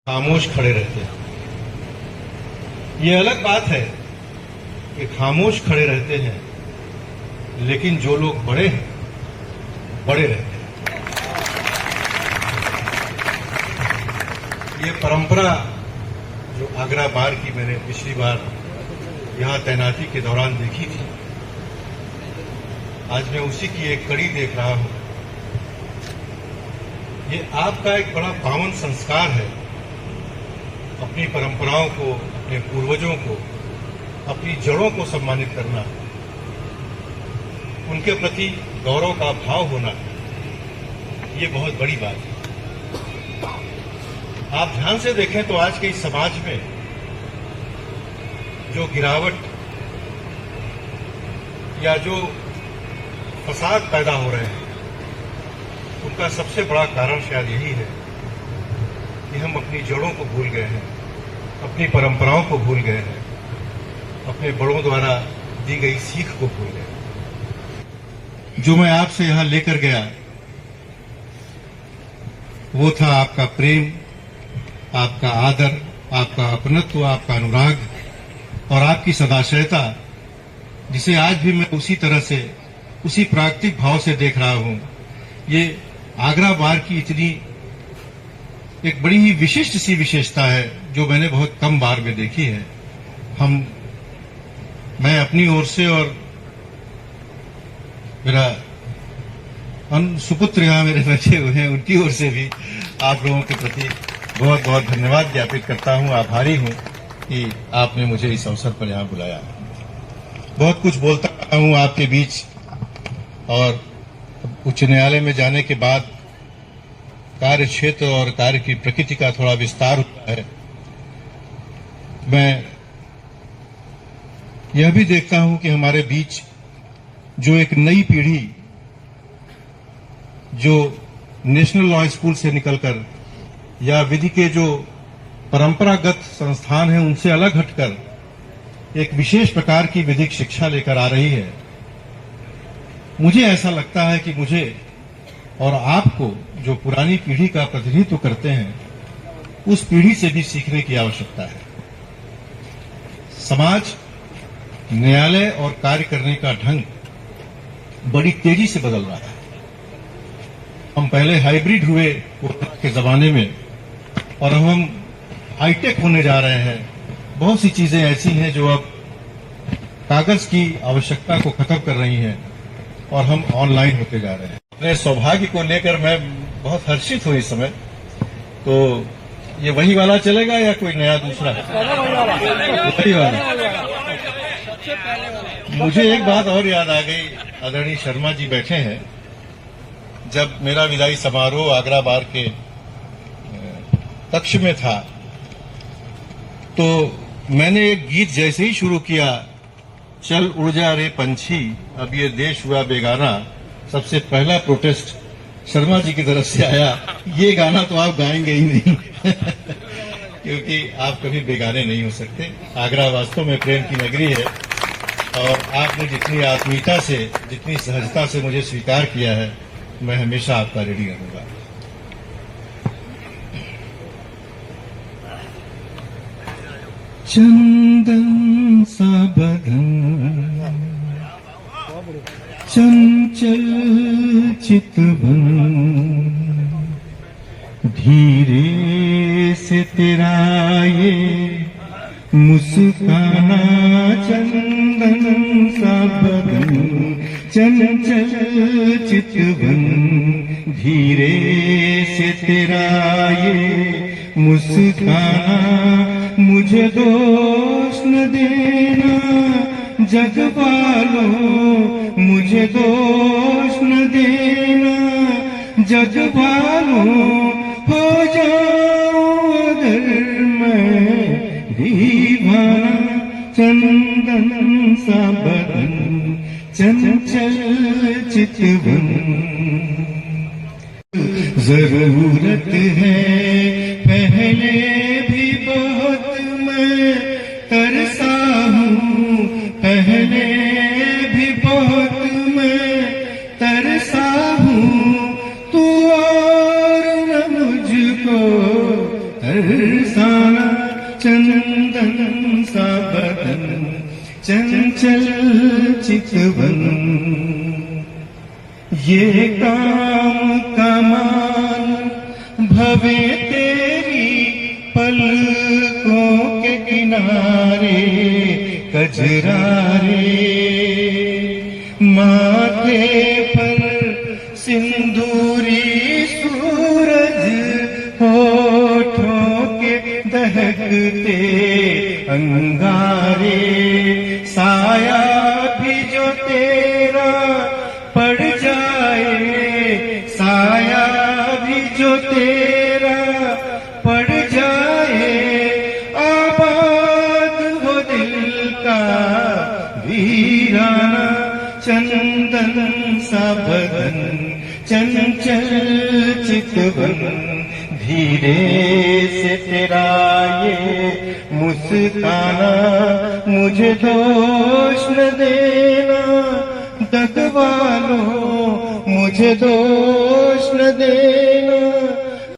खामोश खड़े रहते हैं। ये अलग बात है कि खामोश खड़े रहते हैं, लेकिन जो लोग बड़े हैं बड़े रहते हैं। ये परंपरा जो आगरा बार की मैंने पिछली बार यहां तैनाती के दौरान देखी थी, आज मैं उसी की एक कड़ी देख रहा हूं। ये आपका एक बड़ा पावन संस्कार है, अपनी परंपराओं को, अपने पूर्वजों को, अपनी जड़ों को सम्मानित करना, उनके प्रति गौरव का भाव होना, ये बहुत बड़ी बात है। आप ध्यान से देखें तो आज के इस समाज में जो गिरावट या जो फसाद पैदा हो रहे हैं, उनका सबसे बड़ा कारण शायद यही है कि हम अपनी जड़ों को भूल गए हैं, अपनी परंपराओं को भूल गए हैं, अपने बड़ों द्वारा दी गई सीख को भूल गए। जो मैं आपसे यहां लेकर गया वो था आपका प्रेम, आपका आदर, आपका अपनत्व, आपका अनुराग और आपकी सदाशयता, जिसे आज भी मैं उसी तरह से, उसी प्राकृतिक भाव से देख रहा हूं। ये आगरा बार की इतनी एक बड़ी ही विशिष्ट सी विशेषता है जो मैंने बहुत कम बार में देखी है। मैं अपनी ओर से और मेरा सुपुत्र यहां मेरे बैठे हुए हैं, उनकी ओर से भी आप लोगों के प्रति बहुत बहुत धन्यवाद ज्ञापित करता हूं। आभारी हूं कि आपने मुझे इस अवसर पर यहां बुलाया। बहुत कुछ बोलता हूं आपके बीच, और उच्च न्यायालय में जाने के बाद कार्य क्षेत्र और कार्य की प्रकृति का थोड़ा विस्तार हुआ है। मैं यह भी देखता हूं कि हमारे बीच जो एक नई पीढ़ी, जो नेशनल लॉ स्कूल से निकलकर या विधि के जो परंपरागत संस्थान हैं उनसे अलग हटकर एक विशेष प्रकार की विधिक शिक्षा लेकर आ रही है। मुझे ऐसा लगता है कि मुझे और आपको, जो पुरानी पीढ़ी का प्रतिनिधित्व करते हैं, उस पीढ़ी से भी सीखने की आवश्यकता है। समाज, न्यायालय और कार्य करने का ढंग बड़ी तेजी से बदल रहा है। हम पहले हाइब्रिड हुए कोरोना के जमाने में, और अब हम हाईटेक होने जा रहे हैं। बहुत सी चीजें ऐसी हैं जो अब कागज की आवश्यकता को खत्म कर रही हैं और हम ऑनलाइन होते जा रहे हैं। अपने सौभाग्य को लेकर मैं बहुत हर्षित हूं इस समय। तो ये वही वाला चलेगा या कोई नया दूसरा? वही वाला। मुझे एक बात और याद आ गई। आदरणीय शर्मा जी बैठे हैं। जब मेरा विदाई समारोह आगरा बार के कक्ष में था, तो मैंने एक गीत जैसे ही शुरू किया, चल उड़ जा रे पंछी अब ये देश हुआ बेगाना, सबसे पहला प्रोटेस्ट शर्मा जी की तरफ से आया, ये गाना तो आप गाएंगे ही नहीं क्योंकि आप कभी बेगाने नहीं हो सकते। आगरा वास्तव में प्रेम की नगरी है, और आपने जितनी आत्मीयता से, जितनी सहजता से मुझे स्वीकार किया है, मैं हमेशा आपका ऋणी रहूंगा। चंदन सा बदन, चंचल चितवन, धीरे से तेरा ये मुस्काना, चंदन सा बदन, चंचल चितवन, धीरे से तेरा ये मुस्काना, मुझे दोष न देना जग वालों, मुझे दोष न देना जग वालों, हो जाऊं अगर मैं दीवाना, चंदन सा बदन, चंचल चितवन। जरूरत है पहले भी बहुत मैं तरसा हूँ, पहले भी बहुत मैं तरसा हूँ, तू और न मुझको बरसाना चंदन सा बदन चंचल चितवन, ये काम कमाल भवे तेरी पलकों के किनारे कजरारे, माथे पर सिंदूरी सूरज, होठों के दहकते अंगारे, साया भी जो तेरा पड़ जाए, साया भी जो तेरा पड़ जाए, आबाद हो दिल का वीराना चंदन सा बदन चंचल चितवन, धीरे से तेरा ये मुस्काना, मुझे दोष न देना दगवालो, मुझे दोष न देना